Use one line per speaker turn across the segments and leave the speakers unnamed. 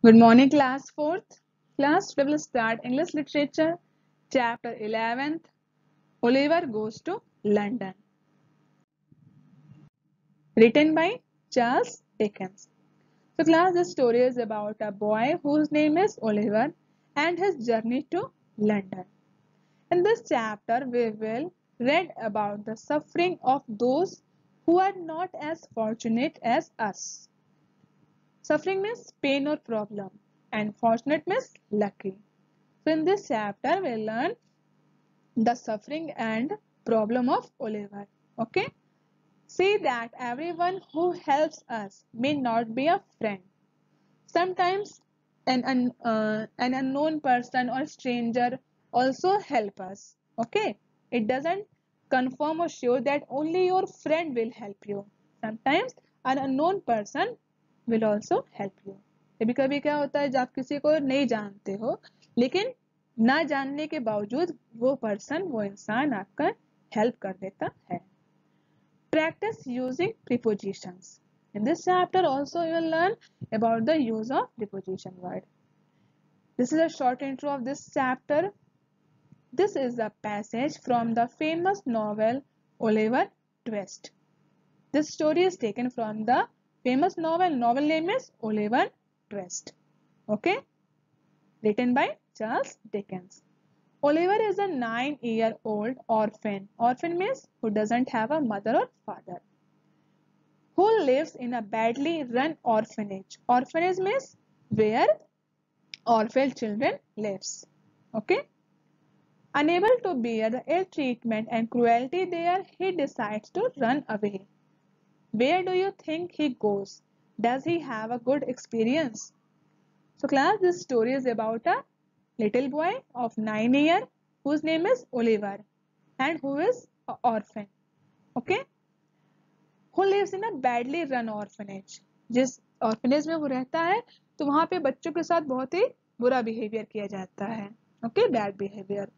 Good morning, class 4th. Class, we will start English Literature, chapter 11th. Oliver Goes to London. Written by Charles Dickens. So, class, this story is about a boy whose name is Oliver and his journey to London. In this chapter, we will read about the suffering of those who are not as fortunate as us. Suffering means pain or problem, and fortunate means lucky. So in this chapter, we'll learn the suffering and problem of Oliver. Okay? See that everyone who helps us may not be a friend. Sometimes an unknown person or stranger also help us. Okay? It doesn't confirm or show that only your friend will help you. Sometimes an unknown person will also help you. कभी कभी क्या होता है जब आप किसी को नहीं जानते हो लेकिन ना जानने के बावजूद वो पर्सन वो इंसान आपका हेल्प कर देता है. Practice using prepositions. In this chapter also you will learn about the use of preposition word. This is a short intro of this chapter. This is a passage from the famous novel Oliver Twist. This story is taken from the famous novel. Novel name is Oliver Twist. Okay? Written by Charles Dickens. Oliver is a 9-year-old orphan. Orphan means who doesn't have a mother or father. Who lives in a badly run orphanage. Orphanage means where orphan children lives. Okay? Unable to bear the ill treatment and cruelty there, he decides to run away. Where do you think he goes? Does he have a good experience? So class, this story is about a little boy of 9 years whose name is Oliver and who is an orphan. Okay? Who lives in a badly run orphanage. जिस orphanage में वो रहता है तो वहाँ पे बच्चों के साथ बहुत ही बुरा behavior किया जाता है. Okay? Bad behavior.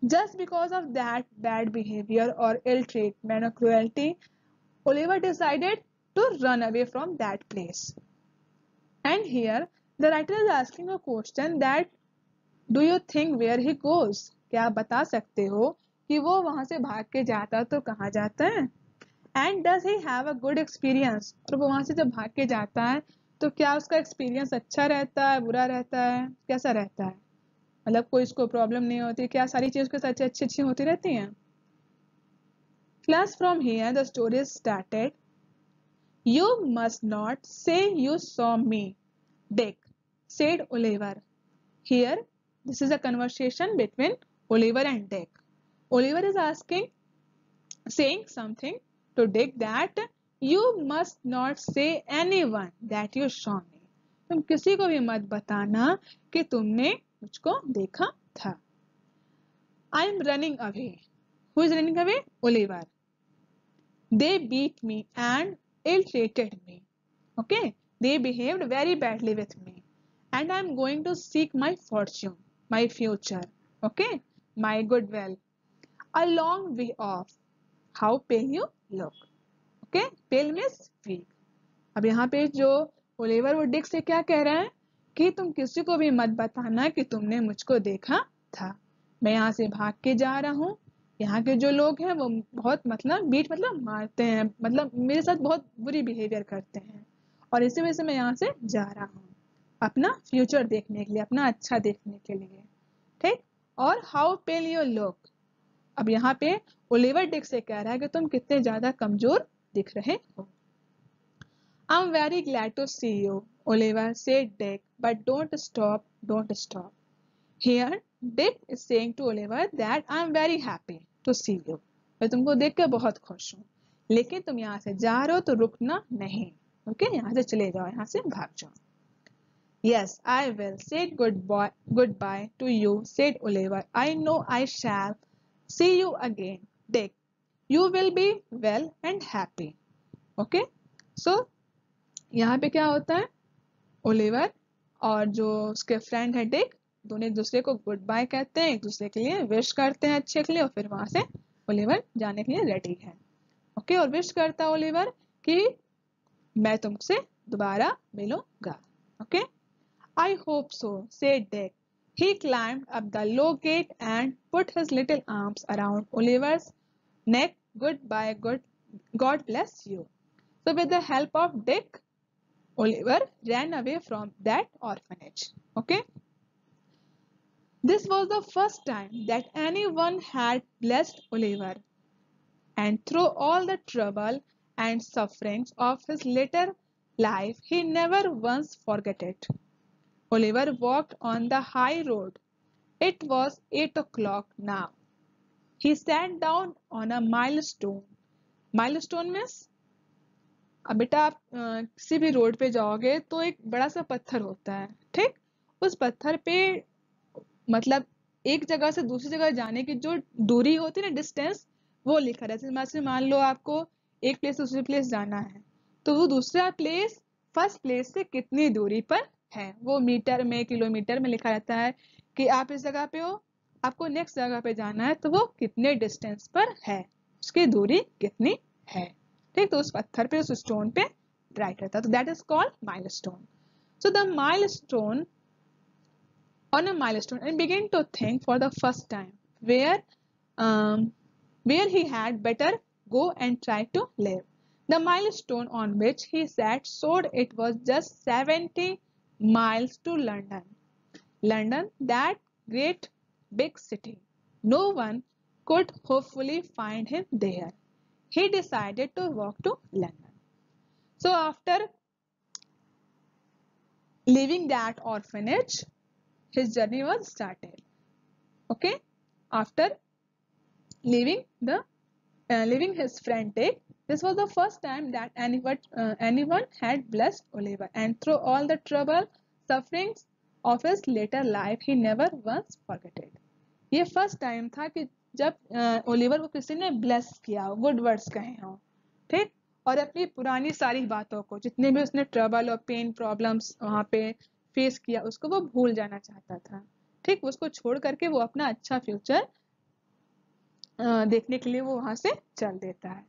Just because of that bad behavior or ill treatment or cruelty, Oliver decided to run away from that place. And here the writer is asking a question that do you think where he goes? क्या आप बता सकते हो कि वो वहां से भाग के जाता तो कहाँ जाता है? And does he have a good experience? और वो वहां से जब भाग के जाता है तो क्या उसका एक्सपीरियंस अच्छा रहता है, बुरा रहता है, कैसा रहता है? मतलब कोई इसको प्रॉब्लम नहीं होती, क्या सारी चीज उसके साथ अच्छी अच्छी होती रहती हैं? Class, from here the story is started. You must not say you saw me, Dick, said Oliver. Here, this is a conversation between Oliver and Dick. Oliver is saying something to Dick that you must not say anyone that you saw me. तुम किसी को भी मत बताना कि तुमने मुझको देखा था. I am running away. Who is running away? Oliver. They beat me and ill-treated me. Okay? They behaved very badly with me. And I am going to seek my fortune, my future. Okay? My goodwill. A long way off. How pale you look. Okay? Pale means weak. अब यहाँ पे जो Oliver वो Dick से क्या कह रहा है कि तुम किसी को भी मत बताना कि तुमने मुझको देखा था. मैं यहाँ से भाग के जा रहा हूँ. यहाँ के जो लोग हैं वो बहुत बीट मारते हैं, मेरे साथ बहुत बुरी बिहेवियर करते हैं और इसी वजह से मैं यहाँ से जा रहा हूँ अपना फ्यूचर देखने के लिए, अपना अच्छा देखने के लिए. ठीक? और हाउ पेल यू लुक. अब यहाँ पे ओलिवर डिक से कह रहा है कि तुम कितने ज्यादा कमजोर दिख रहे हो. I'm very glad to see you, Oliver said Dick, but don't stop. Here, Dick is saying to Oliver that I'm very happy to see you. मैं तुमको देख कर बहुत खुश हूँ, लेकिन तुम यहाँ से जा रहे हो तो रुकना नहीं. ओके? यहाँ से चले जाओ, यहाँ से भाग जाओ. Yes, I will. Said goodbye to you, said Oliver. I know I shall see you again, Dick. You will be well and happy. Okay? So, यहाँ पे क्या होता है? ओलिवर और जो उसके फ्रेंड है डिक दोनों एक दूसरे को गुड बाय कहते हैं, एक दूसरे के लिए विश करते हैं अच्छे के लिए और फिर वहां से ओलिवर जाने के लिए रेडी है. ओके? और विश करता है ओलिवर कि मैं तुमसे दोबारा मिलूंगा. Okay? I hope so, said Dick. He climbed up the low gate and put his little arms around Oliver's neck. Goodbye, God bless you. So, with the help of Dick, Oliver ran away from that orphanage. Okay, this was the first time that anyone had blessed Oliver, and through all the trouble and sufferings of his later life, he never once forgot it. Oliver walked on the high road. It was 8 o'clock now. He sat down on a milestone. Milestone means अब बेटा आप किसी भी road पे जाओगे तो एक बड़ा सा पत्थर होता है, ठीक। उस पत्थर पे मतलब एक जगह से दूसरी जगह जाने की जो दूरी होती है ना, डिस्टेंस, वो लिखा रहता है। जैसे मान लो आपको एक प्लेस से दूसरी प्लेस जाना है, तो वो दूसरा प्लेस फर्स्ट प्लेस से कितनी दूरी पर है, वो मीटर में किलोमीटर में लिखा रहता है कि आप इस जगह पे हो, आपको नेक्स्ट जगह पे जाना है तो वो कितने डिस्टेंस पर है, उसकी दूरी कितनी है, ठीक। तो उस पत्थर पे, उस स्टोन पे राइट रहता है, तो that is called milestone. So the milestone on a milestone and began to think for the first time um, where he had better go and try to live. The milestone on which he sat showed it was just 70 miles to London. London, that great big city. No one could hopefully find him there. He decided to walk to London. So after leaving that orphanage, his journey was started. Okay, after leaving his friend Dick, this was the first time that anyone had blessed Oliver, and through all the trouble, sufferings of his later life, he never once forgot it. ये first time था कि जब Oliver को किसी ने bless किया हो, good words कहे हों, ठीक, और अपनी पुरानी सारी बातों को, जितने भी उसने ट्रबल और पेन प्रॉब्लम्स वहां पे फेस किया, उसको वो भूल जाना चाहता था, ठीक। उसको छोड़ करके वो अपना अच्छा फ्यूचर देखने के लिए वो वहां से चल देता है।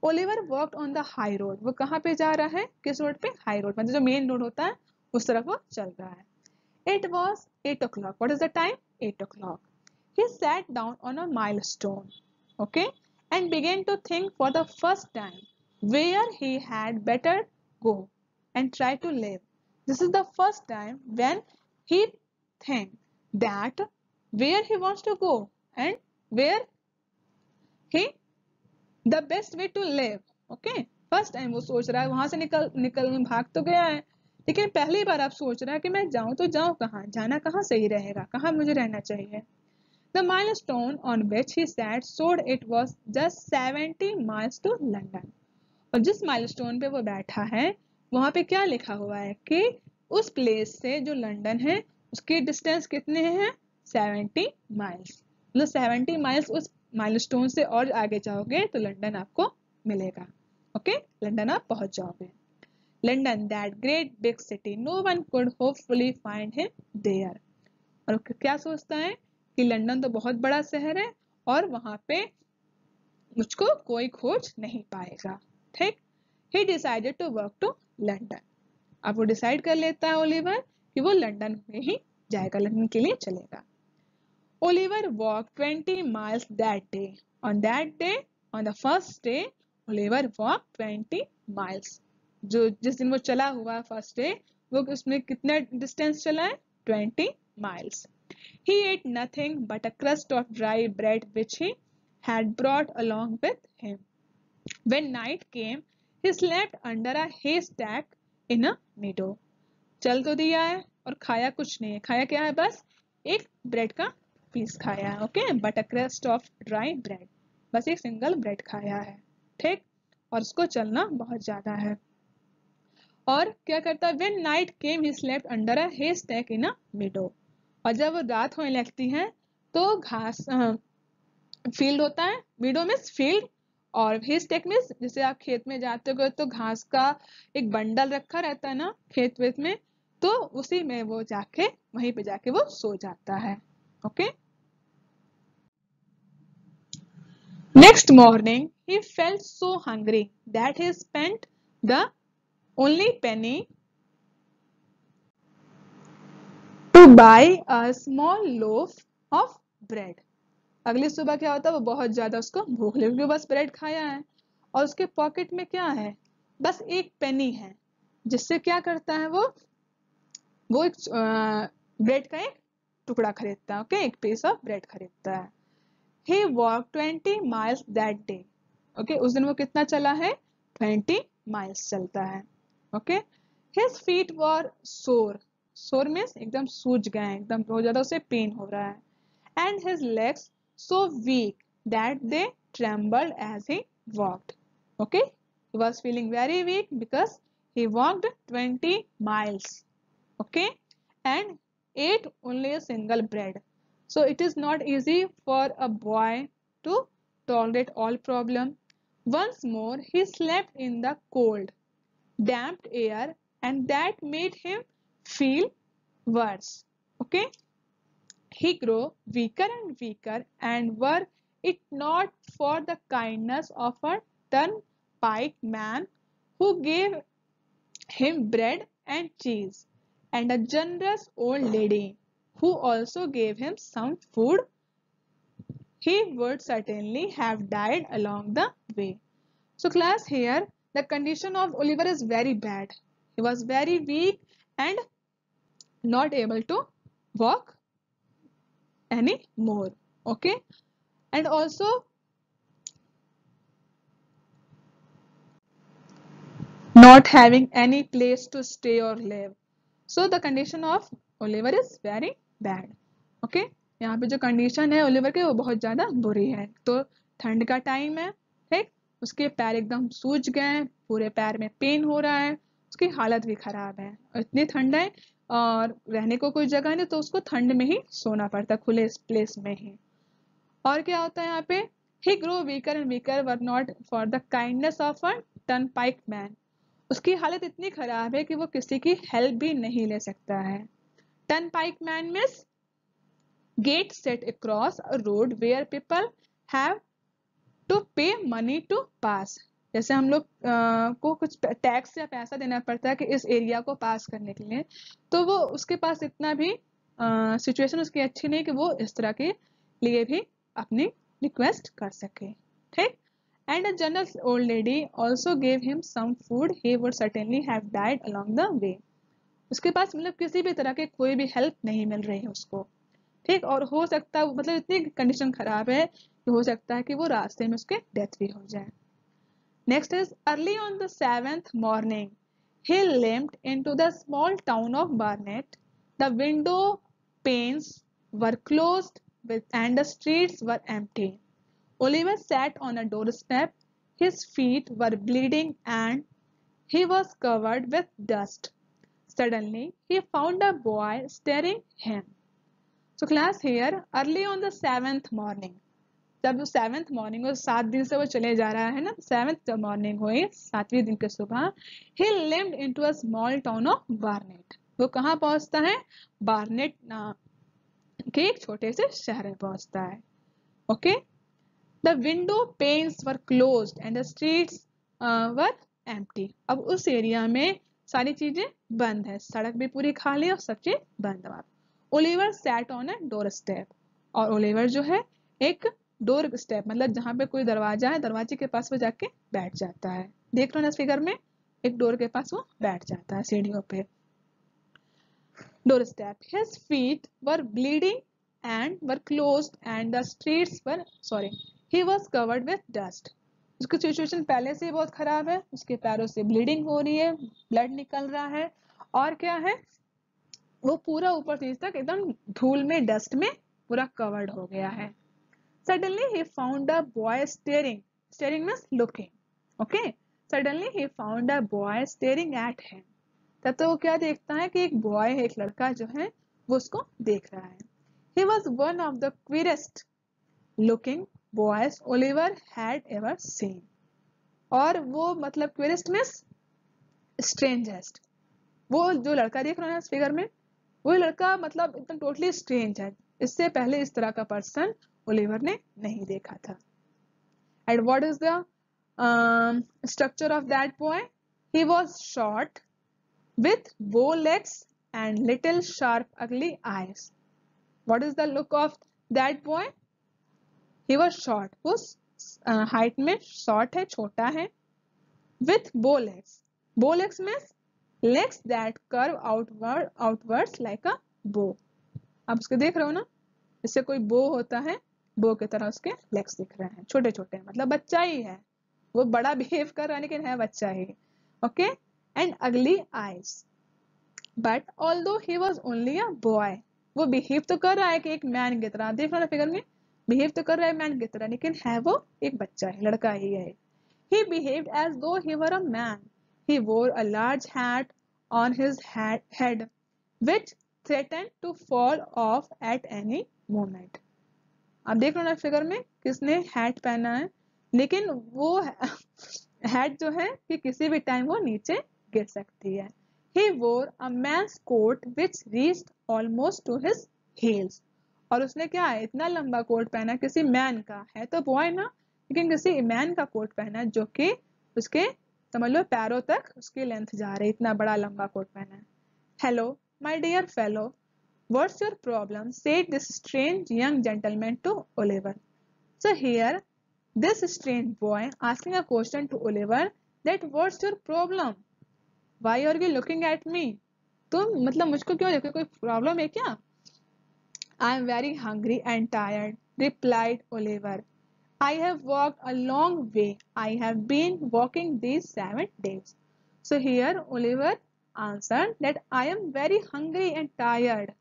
Oliver walked on the high road. वो कहाँ पे जा रहा है, किस रोड पे, हाई रोड, मतलब जो मेन रोड होता है उस तरफ वो चल रहा है। It was 8 o'clock. What is the time? 8 o'clock. He sat down on a milestone, okay, and began to think for the first time where he had better go and try to live. This is the first time when he think that where he wants to go and where he the best way to live. Okay, first time वो सोच रहा है, वहां से निकल भाग तो गया है, लेकिन पहली बार आप सोच रहा है कि मैं जाऊं तो जाऊं कहाँ, जाना कहाँ सही रहेगा, कहाँ मुझे रहना चाहिए। The milestone on which he sat showed it was just 70 miles to London. और जिस माइलस्टोन पे वो बैठा है वहां पे क्या लिखा हुआ है कि उस प्लेस से जो लंदन है उसकी डिस्टेंस कितने हैं, 70 माइल्स। मतलब 70 माइल्स उस माइलस्टोन से और आगे जाओगे तो लंदन आपको मिलेगा। ओके, लंदन आप पहुंच जाओगे। London, that great big city, no one could hopefully find him there. और क्या सोचता है कि लंदन तो बहुत बड़ा शहर है और वहां पे मुझको कोई खोज नहीं पाएगा, ठीक। He decided to work to London. अब वो डिसाइड कर लेता है ओलिवर कि वो लंदन में ही जाएगा, लंदन के लिए चलेगा। Oliver walk 20 miles that day. On that day, on the first day, Oliver walk 20 miles. जो जिस दिन वो चला हुआ फर्स्ट डे, वो उसमें कितना डिस्टेंस चला है, 20 miles. He ate nothing but a crust of dry bread which he had brought along with him. When night came, he slept under a haystack in a meadow. चल तो दिया है और खाया कुछ नहीं है, खाया क्या है, बस एक ब्रेड का पीस खाया है, okay, but a crust of dry bread, बस एक सिंगल ब्रेड खाया है, ठीक। और उसको चलना बहुत ज्यादा है। और क्या करता है, when night came he slept under a haystack in a meadow. और जब रात होने लगती है तो घास फील्ड होता है, मीडो मीन्स फील्ड, और haystack मीन्स जैसे आप खेत में जाते हो तो घास का एक बंडल रखा रहता है ना खेत वेत में, तो उसी में वो जाके वहीं पे जाके वो सो जाता है, okay. Next morning he felt so hungry that he spent the only penny to buy a small loaf of bread. अगली सुबह क्या होता है, वो बहुत ज्यादा उसको भूख लगी क्योंकि बस ब्रेड खाया है और उसके पॉकेट में क्या है, बस एक पेनी है, जिससे क्या करता है वो एक ब्रेड का एक टुकड़ा खरीदता है, ओके, एक पीस ऑफ ब्रेड खरीदता है. He walked 20 miles that day. Okay, उस दिन वो कितना चला है, 20 miles चलता है. Okay, his feet were sore. sore means एकदम सूज गए हैं, एकदम बहुत ज्यादा उसे पेन हो रहा है. And his legs so weak that they trembled as he walked. Okay, he was feeling very weak because he walked 20 miles. Okay, and ate only a single bread. So it is not easy for a boy to tolerate all problem. Once more, he slept in the cold, damp air, and that made him feel worse. Okay, he grew weaker and weaker, and were it not for the kindness of a turnpike man who gave him bread and cheese, and a generous old lady who also gave him some food, he would certainly have died along the way. So class, here the condition of Oliver is very bad. He was very weak and not able to walk anymore. Okay, and also not having any place to stay or live. So the condition of Oliver is very bad. Okay, यहाँ पे जो condition है Oliver के वो बहुत ज़्यादा बुरी है. तो ठंड का टाइम है, ठीक, उसके पैर एकदम सूज गए हैं, पूरे पैर में पेन हो रहा है, उसकी हालत भी खराब है, इतनी ठंड है और रहने को कोई जगह नहीं, तो उसको ठंड में ही सोना पड़ता, खुले प्लेस में ही. और क्या होता है यहाँ पे, he grew weaker and weaker were not for the kindness of a turnpike man. उसकी हालत इतनी खराब है कि वो किसी की हेल्प भी नहीं ले सकता है. Turnpike man means gate set across a road where people have to pay money to pass. जैसे हम लोग को कुछ टैक्स या पैसा देना पड़ता है कि इस एरिया को पास करने के लिए, तो वो उसके पास इतना भी सिचुएशन उसकी अच्छी नहीं कि वो इस तरह के लिए भी अपनी रिक्वेस्ट कर सके. ठीक, and a generous old lady also gave him some food. He would certainly have died along the way. उसके पास मतलब किसी भी तरह के कोई भी हेल्प नहीं मिल रही है उसको, ठीक, और हो सकता है मतलब इतनी कंडीशन खराब है कि हो सकता है कि वो रास्ते में उसके डेथ भी हो जाए. Next is early on the 7th morning he limped into the small town of Barnet. The window panes were closed and the streets were empty. Oliver sat on a doorstep. His feet were bleeding and he was covered with dust. Suddenly, he found a boy staring him. So class, here early on the 7th morning, जब वो 7th morning, वो 7 दिन से वो चले जा रहा है ना, 7th morning हुई, 7वें दिन के सुबह, he limped into a small town of Barnet. वो कहाँ पहुँचता है, बार्नेट के एक छोटे से शहर में पहुँचता है. Okay, The window panes were closed and the streets were empty. अब उस एरिया में सारी चीजें बंद है, सड़क भी पूरी खाली और सब चीज बंद है. Oliver sat on a doorstep. और ओलिवर जो है एक डोर स्टेप मतलब जहां पे कोई दरवाजा है, दरवाजे के पास वो जाके बैठ जाता है. देख लो ना इस फिगर में, एक डोर के पास वो बैठ जाता है सीढ़ियों पे. Doorstep. His feet were bleeding and were closed and the streets were he was covered with dust. उसकी सिचुएशन पहले से बहुत खराब है, उसके पैरों से ब्लीडिंग हो रही है, ब्लड निकल रहा है, और क्या है, वो पूरा ऊपर से नीचे तक एकदम धूल में, डस्ट में पूरा कवर्ड हो गया है. Suddenly he found a boy staring. Staring means looking. Okay. Suddenly he found a boy staring at him. तब तो वो क्या देखता है कि एक बॉय, एक लड़का जो है वो उसको देख रहा है. He was one of the queerest looking boys Oliver had ever seen. और वो मतलब queerest means strangest. वो जो लड़का देख रहा है इस फिगर में, वो लड़का मतलब एकदम टोटली स्ट्रेंज है, इससे पहले इस तरह का पर्सन ओलिवर ने नहीं देखा था. And what is the structure of that boy? He was short with bow legs and little sharp ugly eyes. What is the look of that boy? He was short. वो height में short है, छोटा है. With bow legs. Bow legs means legs that curve outwards like a bow. आप उसको देख रहे हो ना, इससे कोई बो होता है, बो की तरह उसके लेग्स दिख रहे हैं, छोटे छोटे, मतलब बच्चा ही है, वो बड़ा बिहेव कर रहा है लेकिन है बच्चा ही. ओके. एंड अगली eyes. But although he was only a boy, वो बिहेव तो कर रहा है कि एक मैन की तरह, देख रहा फिगर में, बिहेव तो कर रहा है मैन की तरह, लेकिन है वो एक बच्चा है, लड़का ही है. He behaved as though he were a man. He wore a large hat on his head, which threatened to fall off at any moment. आप देख लो ना फिगर में, किसने हैट पहना है, लेकिन वो हैट जो है कि किसी भी टाइम वो नीचे गिर सकती है. He wore a man's coat which reached almost to his heels. और उसने क्या है, इतना लंबा कोट पहना, किसी मैन का है तो बॉय ना, लेकिन किसी मैन का कोट पहना जो कि उसके समझ लो पैरों तक उसकी लेंथ जा रही, इतना बड़ा लंबा कोट पहना है. Hello my dear fellow, what's your problem, said this strange young gentleman to Oliver. So here this strange boy asking a question to Oliver that what's your problem, why are you looking at me, तुम मतलब मुझको क्यों देखो, कोई problem है क्या? I am very hungry and tired, replied Oliver. I have walked a long way. I have been walking these 7 days. So here Oliver answered that I am very hungry and tired.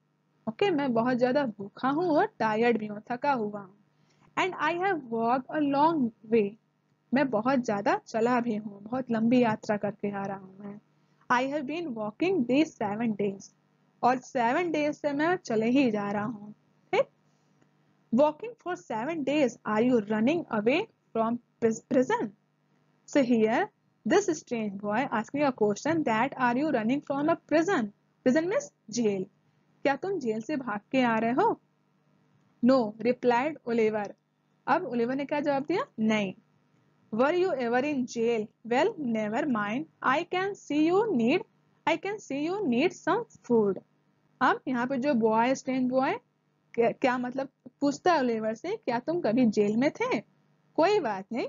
Okay, मैं बहुत ज़्यादा भूखा हूँ और tired भी हूँ, थका हुआ हूँ. And I have walked a long way. मैं बहुत ज़्यादा चला भी हूँ, बहुत लंबी यात्रा करके आ रहा हूँ मैं. I have been walking these 7 days. और 7 days से मैं चले ही जा रहा हूँ. Walking for 7 days, are you running away from prison? So here, this strange boy asking a question that are you running from a prison? Prison means jail. क्या तुम jail से भाग के आ रहे हो? No, replied Oliver. अब Oliver ने क्या जवाब दिया? नहीं. Were you ever in jail? Well, never mind. I can see you need some food. अब यहाँ पे जो बॉय स्ट्रेंज बॉय क्या मतलब पूछता है ओलिवर से, क्या तुम कभी जेल में थे? कोई बात नहीं,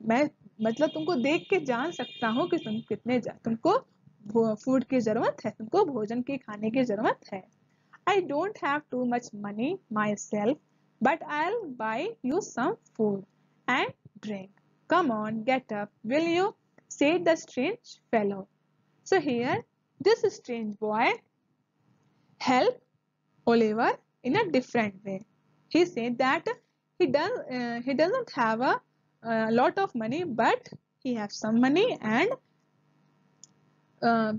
मैं मतलब तुमको देख के जान सकता हूँ कि तुमको फूड की जरूरत है, तुमको भोजन की खाने की जरूरत है. I don't have too much money myself, but I'll buy you some food and drink. Come on, get up, will you? Said the strange fellow. So here, this strange boy helped Oliver in a different way. He said that he doesn't have a lot of money, but he has some money and uh,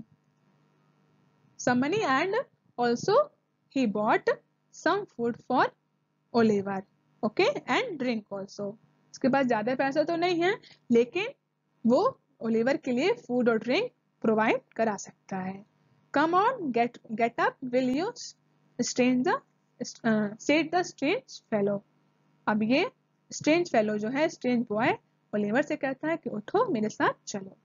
also he bought some food for Oliver. Okay, and drink also. उसके पास ज्यादा पैसा तो नहीं है, लेकिन वो Oliver के लिए फूड और ड्रिंक प्रोवाइड करा सकता है. Come on, get up, will you? Stranger said the strange fellow. अब ये strange fellow जो है, strange boy, ओलिवर से कहता है कि उठो, मेरे साथ चलो.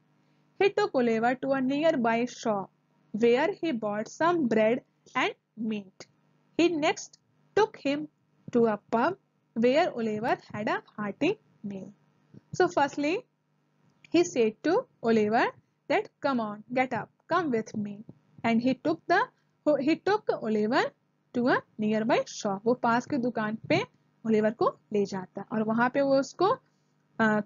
He took Oliver to a nearby shop where he bought some bread and meat. He next took him to a pub where Oliver had a hearty meal. So firstly, he said to Oliver that come on, get up, come with me. And he took Oliver to a nearby shop. वो पास की दुकान पे Oliver को ले जाता है और वहां पे वो उसको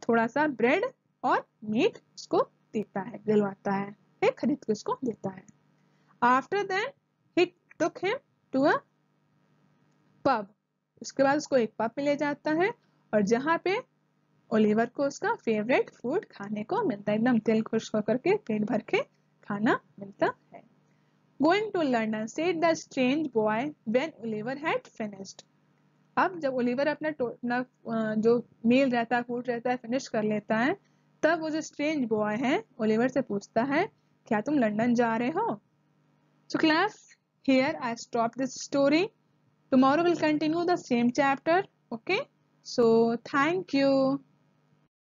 थोड़ा सा ब्रेड और मीट उसको देता है, दिलवाता है, खरीद के उसको देता है. After that, he took him to a pub. उसके बाद उसको एक पब में ले जाता है और जहाँ पे ओलिवर को उसका फेवरेट फूड खाने को मिलता है, एकदम दिल खुश होकर के पेट भर के खाना मिलता है. Going to London, said the strange boy when Oliver had finished. अब जब ओलिवर अपना जो मील रहता है, फूड रहता है, फिनिश कर लेता है, तब वो जो स्ट्रेंज बॉय है ओलिवर से पूछता है, क्या तुम लंदन जा रहे हो? So class, here I stop this story. Tomorrow we'll continue the same chapter. Okay, so thank you.